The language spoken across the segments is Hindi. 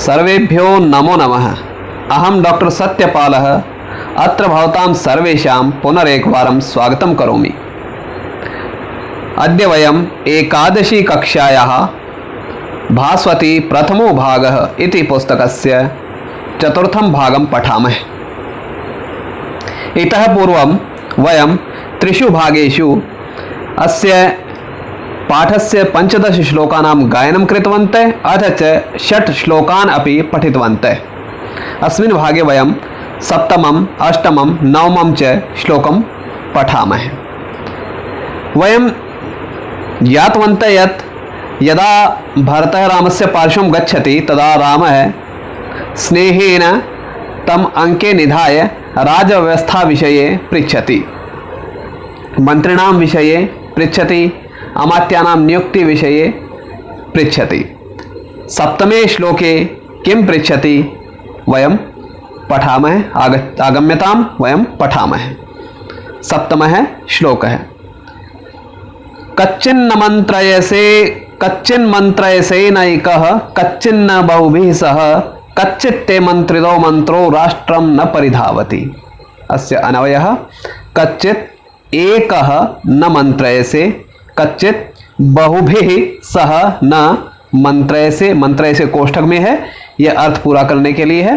सर्वेभ्यो नमो नमः। अहम डॉक्टर सत्यपालः अत्र भवतां सर्वेषां पुनरेकवारं स्वागतं करोमि। अद्य वयम् एकादशी कक्षायाः भास्वती प्रथमो भागः इति पुस्तकस्य चतुर्थं भागं पठामः। इतः पूर्वं वयं त्रिषु भागेषु अस्य पाठस्य 15 श्लोकानां गायनं कृतवन्तः, अथ च 6 श्लोकान् अपि पठितवन्तः। अस्मिन् भागे वयं 7मं, 8मं, 9मं च श्लोकं पठामः। वयं ज्ञातवन्तः यत् यदा भरतः रामस्य पार्श्वं गच्छति तदा रामः स्नेहेन तम् अंके निधाय राजव्यवस्था विषये पृच्छति, मन्त्रिणां विषये पृच्छति, अमात्यानां नियुक्ति विषये पृच्छति। 7मे श्लोके किं पृच्छति वयं पठामः, आगम्यतां वयं पठामः। 7मः श्लोकः। कच्चिन्न मन्त्रयसे नैकः कच्चिन्न बहुभिः सह कच्चित्ते मंत्रितो मंत्रो राष्ट्रं न परिधावति। अस्य अन्वयः कच्चित् एकः न मंत्रयसे कच्चित बहुभिः सह न मंत्रयसे। मंत्रयसे कोष्ठक में है, यह अर्थ पूरा करने के लिए है।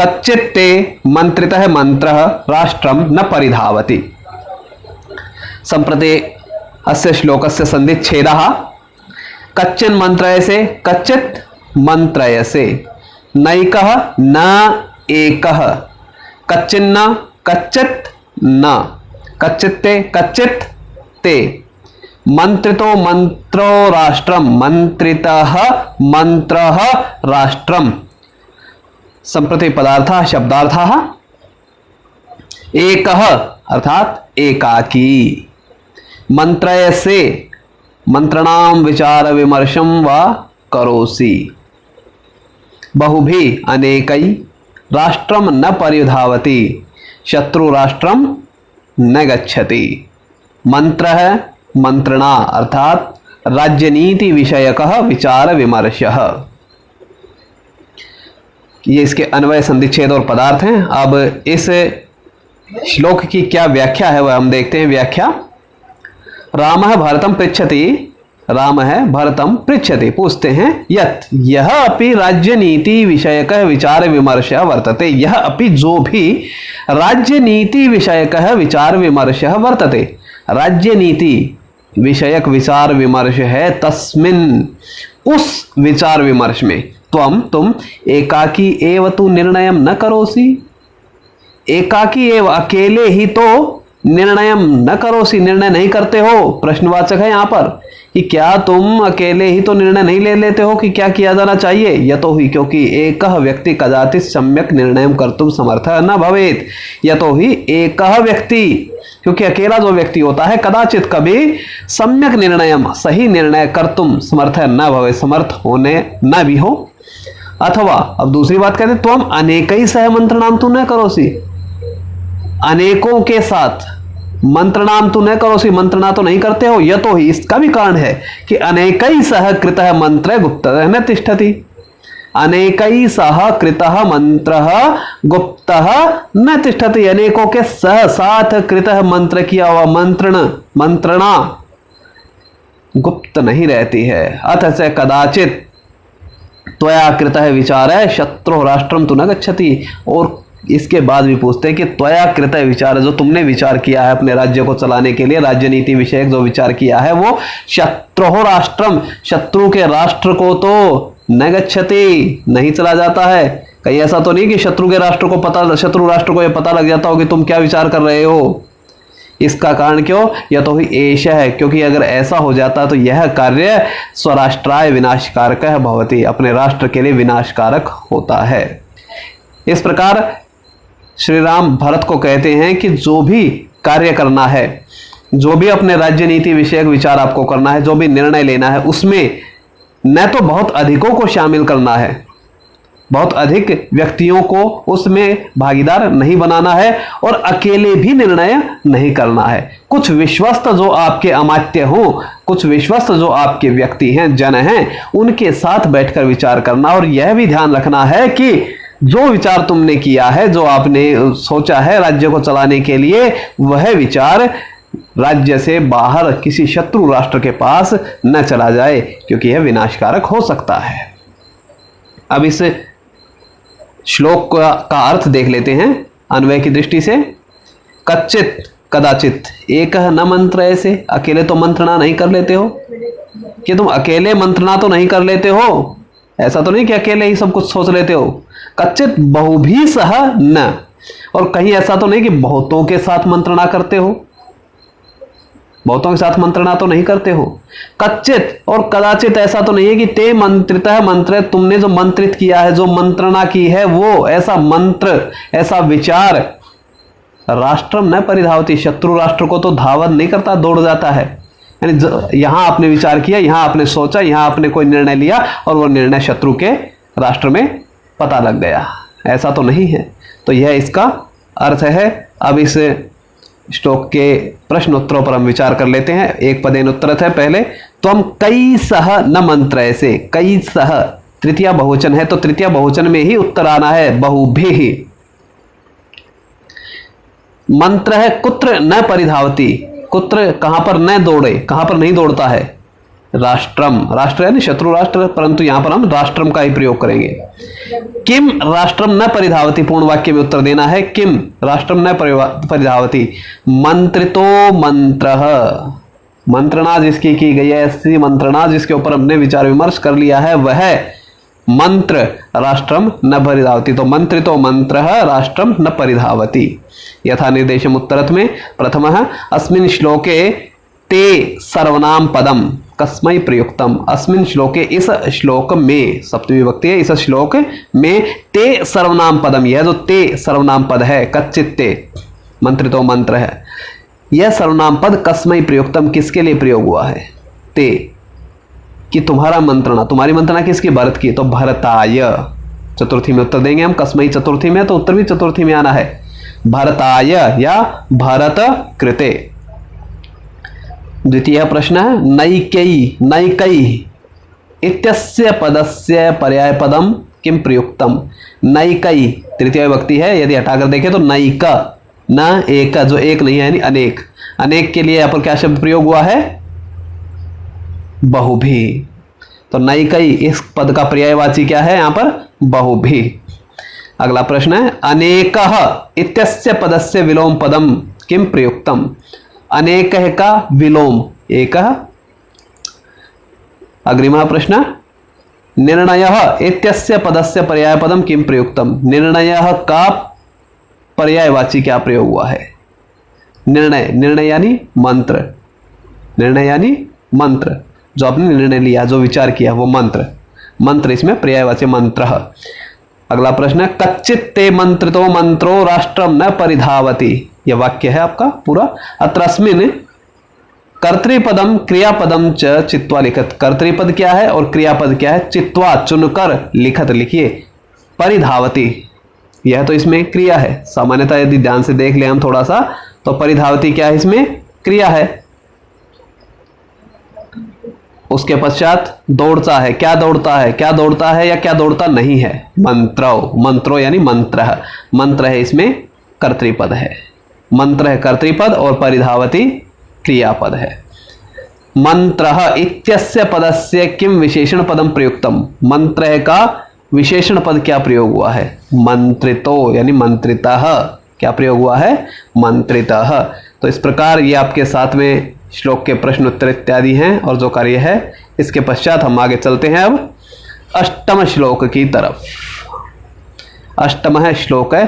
कच्चित ते मंत्रितः मंत्रः राष्ट्रं न परिधावति। सम्प्रति अस्य श्लोकस्य सन्धिच्छेदः कच्चिन् मंत्रयसे कच्चित् मंत्रयसे, नैकः न एकः, कच्चिन्न कच्चित् न, कच्चित्ते कच्चित् ते, मंत्रितो मंत्रो राष्ट्रम, मंत्रितः मंत्रः राष्ट्रम। संप्रति पदार्थः शब्दार्थः एकः अर्थात एकाकी, मंत्रयसे मंत्रणां विचार विमर्शं वा करोसि, बहुभिः अनेकै, राष्ट्रं न परिधावति, शत्रु राष्ट्रं न गच्छति। मंत्रः मंत्रणा अर्थात राज्यनीति विषयकः विचार विमर्शः। ये इसके अन्वय संधिच्छेद और पदार्थ हैं। अब इस श्लोक की क्या व्याख्या है वह हम देखते हैं। व्याख्या। रामः भरतं पृच्छति, रामः भरतं पृच्छति, पूछते हैं यत् यह अपि राज्यनीति विषयकः विचार विमर्शः वर्तते। यह अपि जो भी राज्यनीति विषयकः विचार विमर्शः वर्तते, राज्यनीति विषयक विचार विमर्श है, तस्मिन् उस विचार विमर्श में तुम एकाकी एव तु निर्णयम न करोसि। एकाकी एव अकेले ही तो निर्णयम न करोसि, निर्णय नहीं करते हो। प्रश्नवाचक है यहाँ पर कि क्या तुम अकेले ही तो निर्णय नहीं ले लेते हो कि क्या किया जाना चाहिए। यतो ही क्योंकि एकः व्यक्ति कदाचित् सम्यक निर्णयम कर्तुम समर्थः न भवेत्। यतो ही एकः व्यक्ति, क्योंकि अकेला जो व्यक्ति होता है कदाचित कभी सम्यक निर्णयम सही निर्णय कर्तुम समर्थः न भवे, समर्थ होने न भी हो। अथवा अब दूसरी बात कहते त्वम अनेकै सह मंत्रणाम तु न करोसि, अनेकों के साथ मंत्रणाम तु न करोसि, मंत्रणा तो नहीं करते हो। यह तो ही इसका भी कारण है कि अनेकै सह कृतः मंत्र गुप्तः न तिष्ठति। अनेकै सह कृतः मंत्रः गुप्तः न तिष्ठति। अनेकों के सह साथ कृतः मंत्र किया हुआ मंत्रणा गुप्त नहीं रहती है। अथ च कदाचित त्वया कृतः विचारः शत्रुः राष्ट्रं तु न गच्छति। और इसके बाद भी पूछते हैं कि त्वया कृतः विचार, जो तुमने विचार किया है अपने राज्य को चलाने के लिए, राजनीति विषयक जो विचार किया है वो शत्रुः राष्ट्रम, शत्रु के राष्ट्र को तो न गच्छति, नहीं चला जाता है। कहीं ऐसा तो नहीं कि शत्रु राष्ट्र को यह पता लग जाता हो कि तुम क्या विचार कर रहे हो। इसका कारण क्यों? यह तो ही एष है, क्योंकि अगर ऐसा हो जाता तो यह कार्य स्वराष्ट्राय विनाशकारकः भवति, अपने राष्ट्र के लिए विनाशकारक होता है। इस प्रकार श्री राम भरत को कहते हैं कि जो भी कार्य करना है, जो भी अपने राज्य नीति विषयक विचार आपको करना है, जो भी निर्णय लेना है, उसमें न तो बहुत अधिकों को शामिल करना है, बहुत अधिक व्यक्तियों को उसमें भागीदार नहीं बनाना है और अकेले भी निर्णय नहीं करना है। कुछ विश्वस्त जो आपके अमात्य हो, कुछ विश्वस्त जो आपके व्यक्ति हैं, जन हैं, उनके साथ बैठकर विचार करना और यह भी ध्यान रखना है कि जो विचार तुमने किया है, जो आपने सोचा है राज्य को चलाने के लिए, वह विचार राज्य से बाहर किसी शत्रु राष्ट्र के पास न चला जाए, क्योंकि यह विनाशकारक हो सकता है। अब इस श्लोक का अर्थ देख लेते हैं अन्वय की दृष्टि से। कच्चित कदाचित एक न मंत्र, ऐसे अकेले तो मंत्रणा नहीं कर लेते हो कि तुम अकेले मंत्रणा तो नहीं कर लेते हो, ऐसा तो नहीं कि अकेले ही सब कुछ सोच लेते हो। कच्चित बहुभी सह न, और कहीं ऐसा तो नहीं कि बहुतों के साथ मंत्रणा करते हो, बहुतों के साथ मंत्रणा तो नहीं करते हो। कच्चित और कदाचित ऐसा तो नहीं है कि ते मंत्रितः मंत्र, तुमने जो मंत्रित किया है, जो मंत्रणा की है, वो ऐसा मंत्र, ऐसा विचार राष्ट्रम न परिधावती, शत्रु राष्ट्र को तो धावन नहीं करता, दौड़ जाता है। यानी यहां आपने विचार किया, यहां आपने सोचा, यहां आपने कोई निर्णय लिया और वो निर्णय शत्रु के राष्ट्र में पता लग गया, ऐसा तो नहीं है। तो यह इसका अर्थ है। अब इस श्लोक के प्रश्न उत्तरों पर हम विचार कर लेते हैं। एक पदेन उत्तरत है पहले। त्वम कई सह न मंत्र, ऐसे कई सह तृतीया बहुवचन है तो तृतीया बहुवचन में ही उत्तर आना है, बहुभिः। मंत्र है कुत्र न परिधावती, कुत्र कहां पर न दौड़े, कहां पर नहीं दौड़ता है, राष्ट्रम, राष्ट्र है ना शत्रु राष्ट्र, परंतु यहां पर हम राष्ट्रम का ही प्रयोग करेंगे। किम राष्ट्रम न परिधावती, पूर्ण वाक्य में उत्तर देना है, किम राष्ट्रम न परिधावती। मंत्रितो मंत्रः, मंत्रणा जिसकी की गई है, ऐसी मंत्रणा जिसके ऊपर हमने विचार विमर्श कर लिया है, वह मंत्र राष्ट्रम न परिधावती। तो मंत्रितो मंत्रः राष्ट्रम न परिधावती। यथा निर्देशम उत्तरत में प्रथमः अस्मिन् श्लोके ते सर्वनाम पदम कस्मै प्रयुक्तम, अस्मिन् श्लोके, इस श्लोक में, सप्तमी विभक्ति है, इस श्लोक में ते सर्वनाम पदम, यह जो ते सर्वनाम पद है, कच्चित ते मंत्रितो मंत्र है, यह सर्वनाम पद कस्मै प्रयुक्तम, किसके लिए प्रयोग हुआ है, ते, कि तुम्हारा मंत्रणा, तुम्हारी मंत्रणा किसकी, भरत की, तो भरताय, चतुर्थी में उत्तर देंगे हम, कस्मै चतुर्थी में, तो उत्तर भी चतुर्थी में आना है, भरताय या भरत कृते। द्वितीय प्रश्न है नैकई, नैकई इत्यस्य पदस्य पर्याय पदम किम प्रयुक्तम। नैकई तृतीय विभक्ति है, यदि हटाकर देखें तो नैक, न एक, जो एक नहीं है यानी अनेक, अनेक के लिए यहां पर क्या शब्द प्रयोग हुआ है, बहुभी। तो नैकई इस पद का पर्यायवाची क्या है यहां पर, बहुभी। अगला प्रश्न है अनेकः इत्यस्य पदस्य विलोम पदम किम प्रयुक्तम। अनेक का विलोम एक। अग्रिमः प्रश्न निर्णयः इत्यस्य पदस्य पर्याय पदम किम प्रयुक्तम। निर्णयः का पर्यायवाची क्या प्रयोग हुआ है, निर्णय, निर्णय यानी मंत्र, निर्णय यानी मंत्र, जो आपने निर्णय लिया, जो विचार किया वो मंत्र, मंत्र इसमें पर्यायवाची मंत्र। अगला प्रश्न है कच्चित ते मंत्रितो मंत्रो राष्ट्रम न परिधावती, यह वाक्य है आपका पूरा। अत्र अस्मिन् कर्तृपदम क्रियापदम च चित्वा लिखत, कर्तृपद क्या है और क्रियापद क्या है, चित्वा चुनकर लिखत, लिखिए, परिधावती, यह तो इसमें क्रिया है। सामान्यतः यदि ध्यान से देख ले हम थोड़ा सा, तो परिधावती क्या है, इसमें क्रिया है। उसके पश्चात दौड़ता है, क्या दौड़ता है, क्या दौड़ता है या क्या दौड़ता नहीं है, मंत्रो, मंत्रो यानी मंत्र, मंत्र है इसमें कर्तृपद है, मंत्र है कर्तृपद और परिधावती क्रियापद है। मंत्रः इत्यस्य पदस्य किम विशेषण पदम प्रयुक्तम। मंत्र का विशेषण पद क्या प्रयोग हुआ है, मंत्रितो यानी मंत्रितः, क्या प्रयोग हुआ है, मंत्रितः। तो इस प्रकार ये आपके साथ में श्लोक के प्रश्न उत्तर इत्यादि हैं और जो कार्य है। इसके पश्चात हम आगे चलते हैं अब अष्टम श्लोक की तरफ। अष्टम है श्लोक है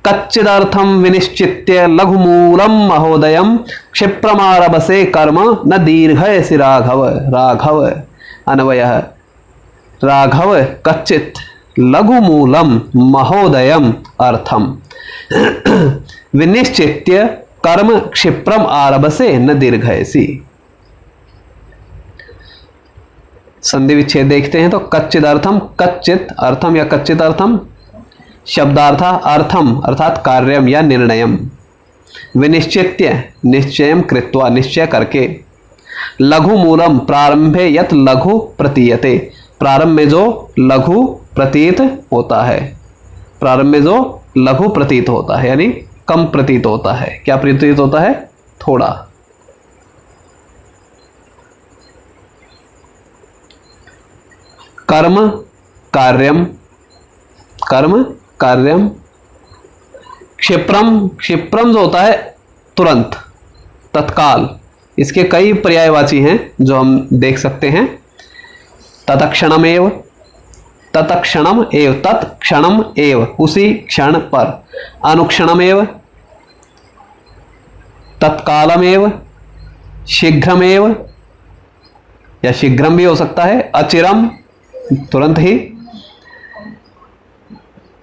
कच्चिदर्थम विनिश्चित्य लघुमूलम महोदयम क्षिप्रमारभसे कर्म न दीर्घयसि राघव। राघव अन्वयः राघव कच्चित लघुमूलम महोदयम अर्थम विनिश्चित्य कर्म क्षिप्रम आरभसे न दीर्घयसि। संधि विच्छेद देखते हैं तो कच्चिदर्थम, कच्चित अर्थम या कच्चित अर्थम, शब्दार्थ अर्थम अर्थात कार्यम या निर्णयम, विनिश्चित्य निश्चयम कृत्वा निश्चय करके, लघु मूलम प्रारंभे यत लघु प्रतीयते, प्रारंभ में जो लघु प्रतीत होता है, प्रारंभ में जो लघु प्रतीत होता है यानी कम प्रतीत होता है। क्या प्रतीत होता है? थोड़ा। कर्म कार्यम, कर्म कार्यम, क्षिप्रम, क्षिप्रम जो होता है तुरंत, तत्काल, इसके कई पर्यायवाची हैं जो हम देख सकते हैं। तत्क्षणमेव, तत्क्षणम एव, तत्क्षणम एव उसी क्षण पर, अनुक्षणमेव, तत्कालमेव, शीघ्रमेव या शीघ्रम भी हो सकता है, अचिरम तुरंत ही।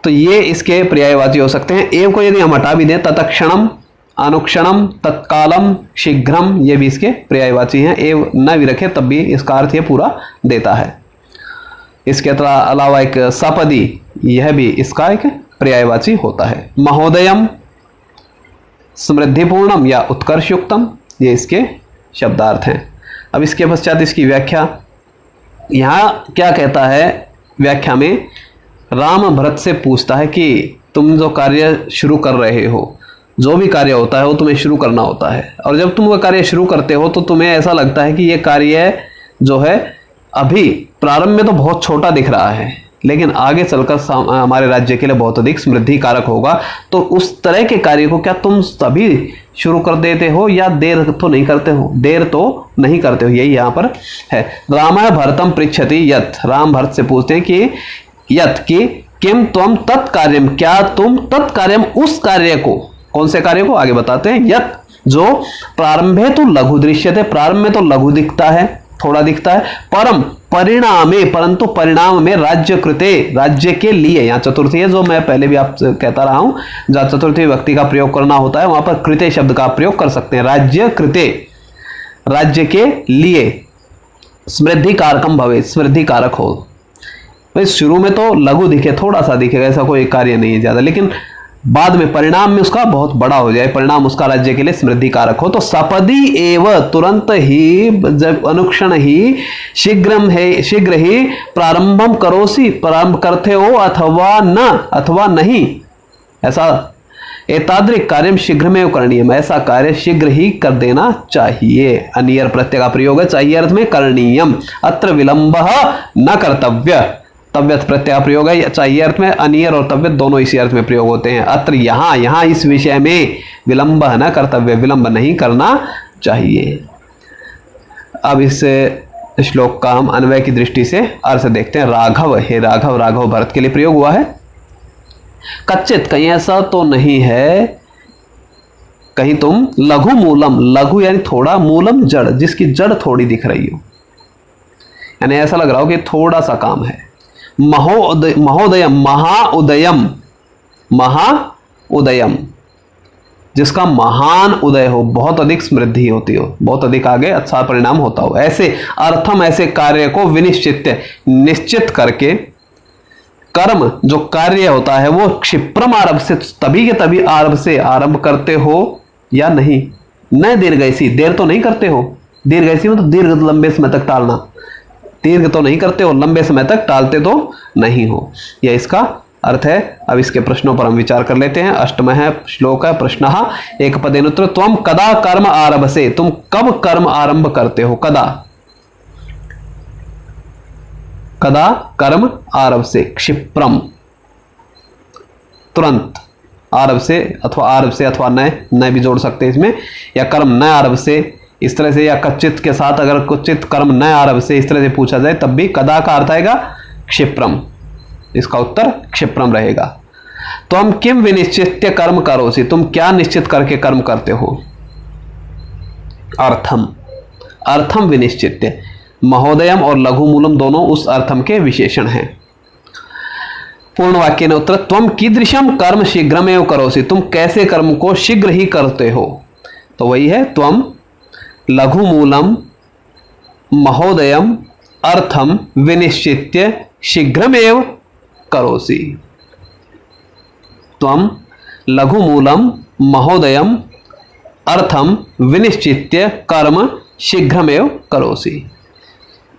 तो ये इसके पर्यायवाची हो सकते हैं। एव को यदि हम हटा भी दें, तत्क्षणम, अनुक्षणम, तत्कालम, शीघ्रम, ये भी इसके पर्यायवाची हैं। एव न भी रखे तब भी इसका अर्थ ये पूरा देता है। इसके अलावा एक सपदी, यह भी इसका एक पर्यायवाची होता है। महोदयम समृद्धिपूर्णम या उत्कर्षयुक्तम, ये इसके शब्दार्थ हैं। अब इसके पश्चात इसकी व्याख्या, यहाँ क्या कहता है व्याख्या में, राम भरत से पूछता है कि तुम जो कार्य शुरू कर रहे हो, जो भी कार्य होता है वो तुम्हें शुरू करना होता है, और जब तुम वह कार्य शुरू करते हो तो तुम्हें ऐसा लगता है कि ये कार्य जो है अभी प्रारंभ में तो बहुत छोटा दिख रहा है, लेकिन आगे चलकर हमारे राज्य के लिए बहुत अधिक समृद्धि कारक होगा। तो उस तरह के कार्य को क्या तुम सभी शुरू कर देते हो या देर तो नहीं करते हो? देर तो नहीं करते हो, यही यहाँ पर है। राम भरतम पृच्छति यत्, राम भरत से पूछते हैं कि यत् कि किम त्वम तत्कार्यम, क्या तुम तत्कार्यम उस कार्य को, कौन से कार्य को आगे बताते हैं, यत् जो प्रारंभे तो लघु दृश्यते, प्रारंभ में तो लघु दिखता है, थोड़ा दिखता है, परम परिणामे, परंतु परिणाम में राज्य कृते, राज्य के लिए, यहाँ चतुर्थी है जो मैं पहले भी आपसे कहता रहा हूं, जहां चतुर्थी व्यक्ति का प्रयोग करना होता है वहां पर कृते शब्द का प्रयोग कर सकते हैं। राज्य कृते, राज्य के लिए, समृद्धि कारकम भवे, समृद्धि कारक हो। भाई शुरू में तो लघु दिखे, थोड़ा सा दिखेगा, ऐसा कोई कार्य नहीं है ज्यादा, लेकिन बाद में परिणाम में उसका बहुत बड़ा हो जाए, परिणाम उसका राज्य के लिए समृद्धि कारक हो। तो सपदी एव, तुरंत ही, जब अनुक्षण ही, शीघ्रम है, शीघ्र ही, प्रारंभम करोसी, प्रारंभ करते हो, अथवा न, अथवा नहीं, ऐसा एतादृक कार्यम शीघ्र में करणीयम, ऐसा कार्य शीघ्र ही कर देना चाहिए। अनियर प्रत्यय का प्रयोग है, चाहिए अर्थ में करणीयम, अत्र विलंब न कर्तव्य, तव्यत प्रत्यय प्रयोग है, चाहिए अर्थ में, अनियर और तव्यत दोनों इसी अर्थ में प्रयोग होते हैं। अत्र यहाँ, यहाँ इस विषय में विलंब न कर्तव्य, विलंब नहीं करना चाहिए। अब इस श्लोक का हम अन्वय की दृष्टि से अर्थ देखते हैं। राघव, हे राघव, राघव भरत के लिए प्रयोग हुआ है। कच्चित, कहीं ऐसा तो नहीं है, कहीं तुम लघु मूलम, लघु यानी थोड़ा, मूलम जड़, जिसकी जड़ थोड़ी दिख रही हो, यानी ऐसा लग रहा हो कि थोड़ा सा काम है। महोदयम, महाउदयम, महाउदयम, जिसका महान उदय हो, बहुत अधिक समृद्धि होती हो, बहुत अधिक आगे अच्छा परिणाम होता हो, ऐसे अर्थम, ऐसे कार्य को विनिश्चित, निश्चित करके, कर्म जो कार्य होता है वो क्षिप्रम आरंभ से, तभी के तभी आरंभ से आरंभ करते हो या नहीं, न दीर्घैसी, देर तो नहीं करते हो, दीर्घैसी में तो दीर्घ लंबे समय तक टालना, दीर्घ तो नहीं करते हो, लंबे समय तक टालते तो नहीं हो, यह इसका अर्थ है। अब इसके प्रश्नों पर हम विचार कर लेते हैं। अष्टम है श्लोक है, प्रश्न एक पदेनुत्तर, त्वम कदा कर्म आरंभ से, तुम कब कर्म आरंभ करते हो, कदा, कदा कर्म आरंभ से, क्षिप्रम तुरंत, आरंभ से अथवा न भी जोड़ सकते हैं इसमें, या कर्म न आरंभ से इस तरह से, या कच्चित के साथ अगर कुचित कर्म न आरंभ से इस तरह से पूछा जाए तब भी कदा का अर्थ आएगा क्षिप्रम, इसका उत्तर क्षिप्रम रहेगा। तो हम किम विनिश्चित्य कर्म करोसी, तुम क्या निश्चित करके कर्म करते हो, अर्थम, अर्थम विनिश्चित्य, महोदयम और लघु मूलम दोनों उस अर्थम के विशेषण हैं। पूर्ण वाक्य ने उत्तर, त्वम कीदृशम कर्म शीघ्रमेव करोसी, तुम कैसे कर्म को शीघ्र ही करते हो, तो वही है त्वम लघु मूलम, महोदयम, अर्थम विनिश्चित्य शीघ्रमेव करोसि। त्वं लघुमूलम महोदयम अर्थम विनिश्चित्य कर्म शीघ्रमेव करोसि।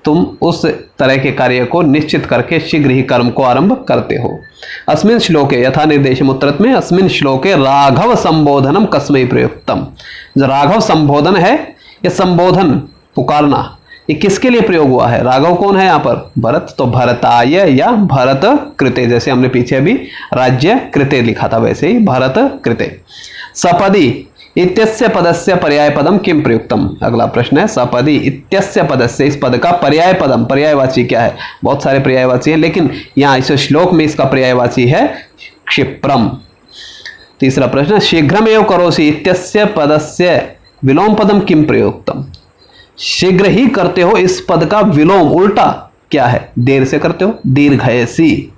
तुम उस तरह के कार्य को निश्चित करके शीघ्र ही कर्म को आरंभ करते हो। अस्मिन् श्लोके यथा निर्देशम उत्तरत में अस्मिन् श्लोके राघव संबोधनम कस्मै प्रयुक्तम। जो राघव संबोधन है, यह संबोधन पुकारना, ये किसके लिए प्रयोग हुआ है? राघव कौन है यहाँ पर? भरत। तो भरताय या भरत कृते, जैसे हमने पीछे अभी राज्य कृते लिखा था वैसे ही भरत कृते। सपदी इत्यस्य पदस्य पर्याय पदम किम प्रयुक्तम। अगला प्रश्न है सपदी इत्यस्य पदस्य, इस पद का पर्याय पदम, पर्यायवाची क्या है? बहुत सारे पर्यायवाची हैं, लेकिन यहाँ इस श्लोक में इसका पर्यायवाची है क्षिप्रम। तीसरा प्रश्न शीघ्रमेव करोसि इत्यस्य पदस्य विलोम पदम किम प्रयुक्तम। शीघ्र ही करते हो, इस पद का विलोम उल्टा क्या है? देर से करते हो, दीर्घयसी।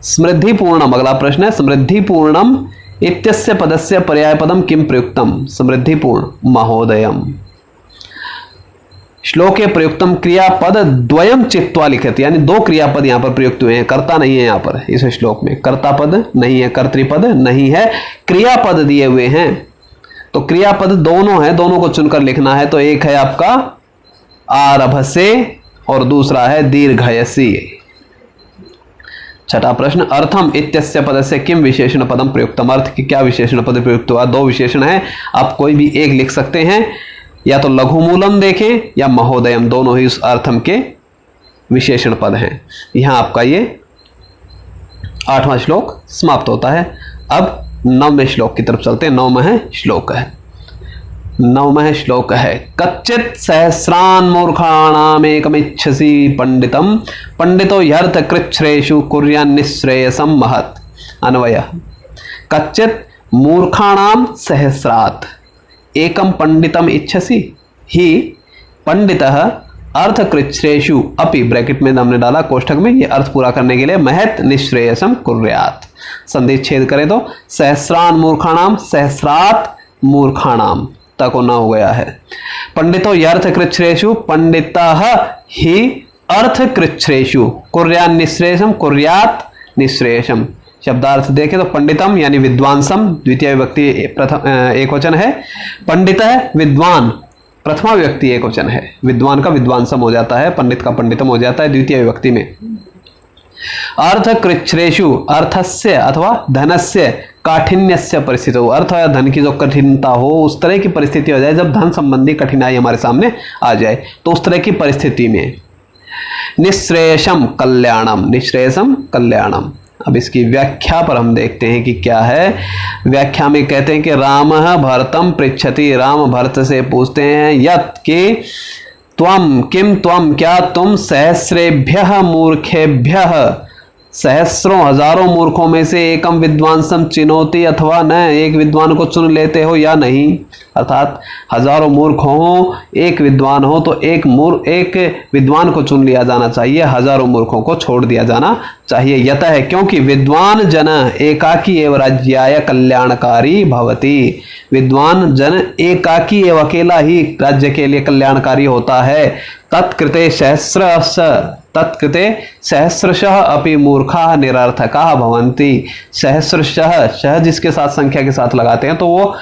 समृद्धि पूर्णम, अगला प्रश्न है समृद्धि पूर्णम इत्यस्य पदस्य पर्याय पदम किम प्रयुक्तम। समृद्धि पूर्ण महोदयम। श्लोके प्रयुक्तम क्रियापद द्वयम चित्वा लिखित, यानी दो क्रियापद यहां पर प्रयुक्त हुए हैं, कर्ता नहीं है यहां पर इस श्लोक में, कर्ता पद नहीं है, कर्तृपद नहीं है, क्रियापद दिए हुए हैं। तो क्रियापद दोनों है, दोनों को चुनकर लिखना है। तो एक है आपका आरभसे और दूसरा है दीर्घयसी। छठा प्रश्न अर्थम इत्यस्य पदस्य किम विशेषण पदम प्रयुक्तम। अर्थ की क्या विशेषण पद प्रयुक्त हुआ? दो विशेषण है, आप कोई भी एक लिख सकते हैं, या तो लघुमूलम देखें या महोदयम, दोनों ही उस अर्थम के विशेषण पद हैं। यहां आपका ये 8वां श्लोक समाप्त होता है। अब 9वें श्लोक की तरफ चलते हैं। 9वां श्लोक है, 9वां श्लोक है कच्चित सहस्रान मूर्खाणामेकमिच्छसि पंडितम पंडितो ह्यर्थ कृच्छ्रेषु कुर्यान् निःश्रेयसं महत्। अन्वय कच्चित मूर्खाणाम सहस्रात् एकम पंडितम इच्छसि ही पंडितः अर्थ कृच्छ्रेषु अपि, ब्रैकेट में हमने डाला कोष्ठक में, ये अर्थ पूरा करने के लिए महत् निःश्रेयसं कुर्यात्। संधि छेद करें तो सहस्रान मूर्खाणाम, सहस्रात् मूर्खाणाम तक होना हो गया है। पंडितो यर्थ कृच्छ्रेषु पंडितः ही अर्थ कृच्छ्रेषु कुर्यान् निःश्रेयसं कुर्यात् निःश्रेयसं। शब्दार्थ देखें तो पंडितम यानी विद्वांसम, द्वितीय विभक्ति प्रथम एक वचन है। पंडितः विद्वान, प्रथमा विभक्ति एक वचन है। विद्वान का विद्वांसम हो जाता है, पंडित का पंडितम हो जाता है द्वितीय विभक्ति में। अर्थ कृच्छ्रेषु अर्थस्य अथवा धनस्य काठिन्यस्य परिस्थिति हो, अर्थ या धन की जो कठिनता हो उस तरह की परिस्थिति हो जाए, जब धन संबंधी कठिनाई हमारे सामने आ जाए, तो उस तरह की परिस्थिति में निःश्रेयसम कल्याणम, निःश्रेयसम कल्याणम। अब इसकी व्याख्या पर हम देखते हैं कि क्या है। व्याख्या में कहते हैं कि रामः भरतम पृच्छति, राम भरत से पूछते हैं यत् कि त्वम किम त्वम क्या तुम सहस्रेभ्यः मूर्खेभ्यः, सहस्रों हजारों मूर्खों में से एकम विद्वांसम चिनोति, अथवा न एक विद्वान को चुन लेते हो या नहीं। अर्थात हजारों मूर्ख हो, एक विद्वान हो तो एक विद्वान को चुन लिया जाना चाहिए, हजारों मूर्खों को छोड़ दिया जाना चाहिए। यतः है क्योंकि विद्वान जन एकाकी एव राज्याय कल्याणकारी भवति, विद्वान जन एकाकी एव अकेला ही राज्य के लिए कल्याणकारी होता है। तत्कृते सहस्रशः अपि मूर्खा निरर्थका भवन्ति। सहस्रशः, शह जिसके साथ संख्या के साथ लगाते हैं तो वो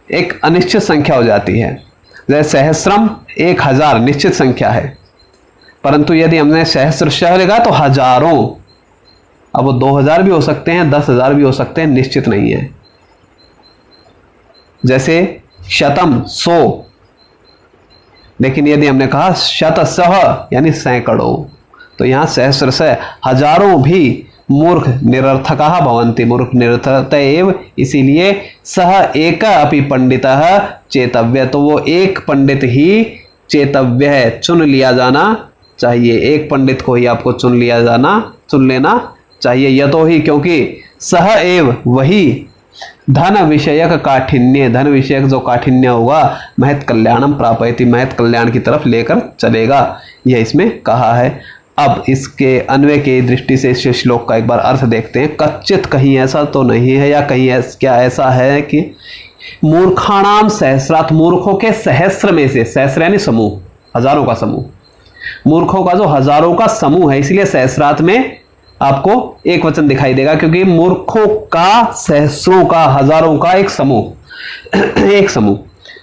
एक अनिश्चित संख्या हो जाती है। जैसे सहस्रम 1000 निश्चित संख्या है, परंतु यदि हमने सहस्रशः लिखा तो हजारों, अब वो 2000 भी हो सकते हैं, 10,000 भी हो सकते हैं, निश्चित नहीं है। जैसे शतम 100, लेकिन यदि हमने कहा शतशः यानी सैकड़ों, तो यहां सहस्रशः हजारों भी मूर्ख निरर्थकाः भवन्ति, मूर्ख निरर्थक एव, इसीलिए सह एक अपि पंडितः चेतव्य, तो वो एक पंडित ही चेतव्य है, चुन लिया जाना चाहिए, एक पंडित को ही आपको चुन लेना चाहिए। यतो ही क्योंकि सह एव वही धन विषयक काठिन्य, धन विषयक जो काठिन्य होगा महत् कल्याणम प्रापयति, महत् कल्याण की तरफ लेकर चलेगा, यह इसमें कहा है। अब इसके अन्वय की दृष्टि से इस श्लोक का एक बार अर्थ देखते हैं। कच्चित, कहीं ऐसा तो नहीं है, या कहीं क्या ऐसा है कि मूर्खाणाम सहस्रात, मूर्खों के सहस्र में से, सहस्र यानी समूह, हजारों का समूह, मूर्खों का जो हजारों का समूह है, इसलिए सहस्रार्थ में आपको एक वचन दिखाई देगा, क्योंकि मूर्खों का, सहस्रों का, हजारों का एक समूह एक समूह,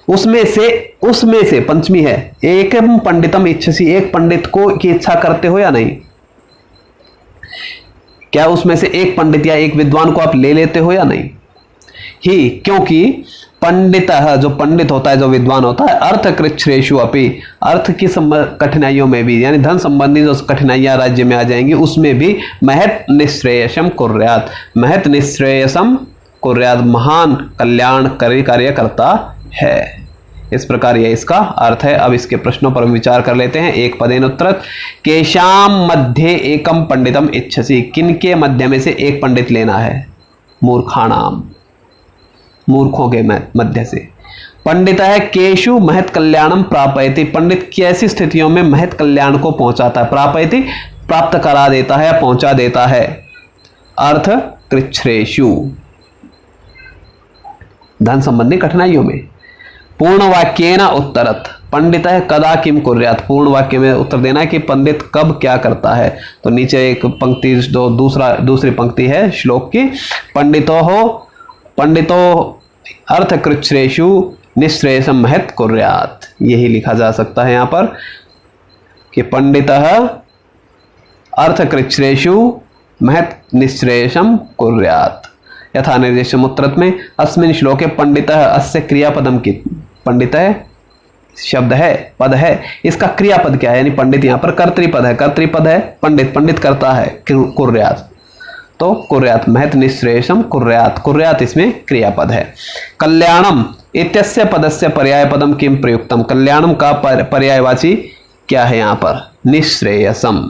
उसमें से पंचमी है, एक पंडितम इच्छसी, एक पंडित को की इच्छा करते हो या नहीं? क्या उसमें से एक पंडित या एक विद्वान को आप ले लेते हो या नहीं? ही, क्योंकि पंडित, जो पंडित होता है, जो विद्वान होता है, अर्थ कृच्छ्रेषु अपि, अर्थ की कठिनाइयों में भी, यानी धन संबंधी जो कठिनाइयां राज्य में आ जाएंगी उसमें भी महत निश्रेयसम कुर्यात, महत निश्रेयसम कुर्यात, महान कल्याण कार्य करता है। इस प्रकार यह इसका अर्थ है। अब इसके प्रश्नों पर विचार कर लेते हैं। एक पदेन उत्तरत, केशाम मध्य एकम पंडितम इच्छसि, किन के मध्य में से एक पंडित लेना है? मूर्खाणाम, मूर्खों के मध्य से। पंडित है केशु महत कल्याणम प्रापयति, पंडित कैसी स्थितियों में महत कल्याण को पहुंचाता है? प्रापयति, प्राप्त करा देता है, पहुंचा देता है। अर्थ कृच्छ्रेषु, धन संबंधी कठिनाइयों में। पूर्ण वाक्येन उत्तरत, पंडित है कदा किम कुर्यात, पूर्ण वाक्य में उत्तर देना है कि पंडित कब क्या करता है। तो नीचे एक पंक्ति, जो दूसरी पंक्ति है श्लोक की, पंडितो अर्थ कृच्छ्रेषु निश्रेयसम महत कुर्यात, यही लिखा जा सकता है यहां पर कि पंडितः अर्थ कृच्छ्रेषु महत निश्रेयसम कुर्यात। यथा निर्देशम उत्तरत में, अस्मिन् श्लोके पंडितः, अस्य क्रियापदम की, पंडितः शब्द है, पद है, इसका क्रियापद क्या है? यानी पंडित यहां पर कर्तृपद है, कर्तृपद है पंडित, पंडित करता है कुर्यात, तो कुर्यात, महत निश्रेयसम कुर्यात, कुर्यात इसमें क्रियापद है। कल्याणम इत्यस्य पदस्य पर्याय पदम किम प्रयुक्तम, कल्याणम का पर्यायवाची क्या है यहां पर? निश्रेयसम।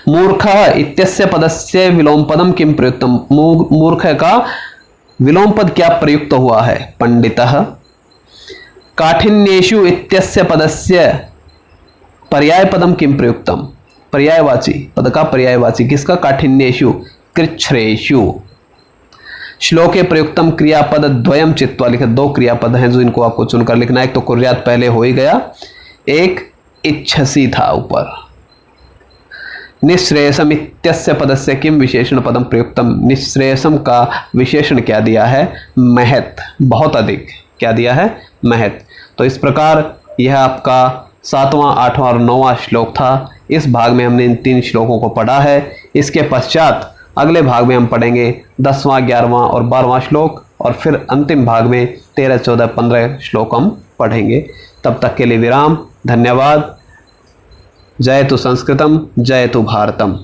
मूर्ख इत्यस्य पदस्य विलोम पदम किम प्रयुक्तम, मूर्ख का विलोम पद क्या प्रयुक्त हुआ है? पंडितः। काठिन्येषु इत्यस्य पदस्य पर्याय पदम किम प्रयुक्तम, पर्यायवाची, पद का पर्यायवाची किसका? काठिन्येषु, कृच्छ्रेषु। श्लोके प्रयुक्तम क्रियापद द्वयम चित्वा, लिखे, दो क्रियापद हैं जो इनको आपको चुनकर लिखना है। एक तो कुर्यात पहले हो ही गया, एक इच्छसी था ऊपर। निश्रेयसम इत्यस्य पदस्य किम विशेषण पदम प्रयुक्तम, निश्रेयसम का विशेषण क्या दिया है? महत, बहुत अधिक, क्या दिया है? महत। तो इस प्रकार यह आपका 7वां, 8वां और 9वां श्लोक था। इस भाग में हमने इन 3 श्लोकों को पढ़ा है। इसके पश्चात अगले भाग में हम पढ़ेंगे 10वां, 11वां और 12वां श्लोक, और फिर अंतिम भाग में 13, 14, 15 श्लोक हम पढ़ेंगे। तब तक के लिए विराम। धन्यवाद। जयतु संस्कृतम, जयतु भारतम।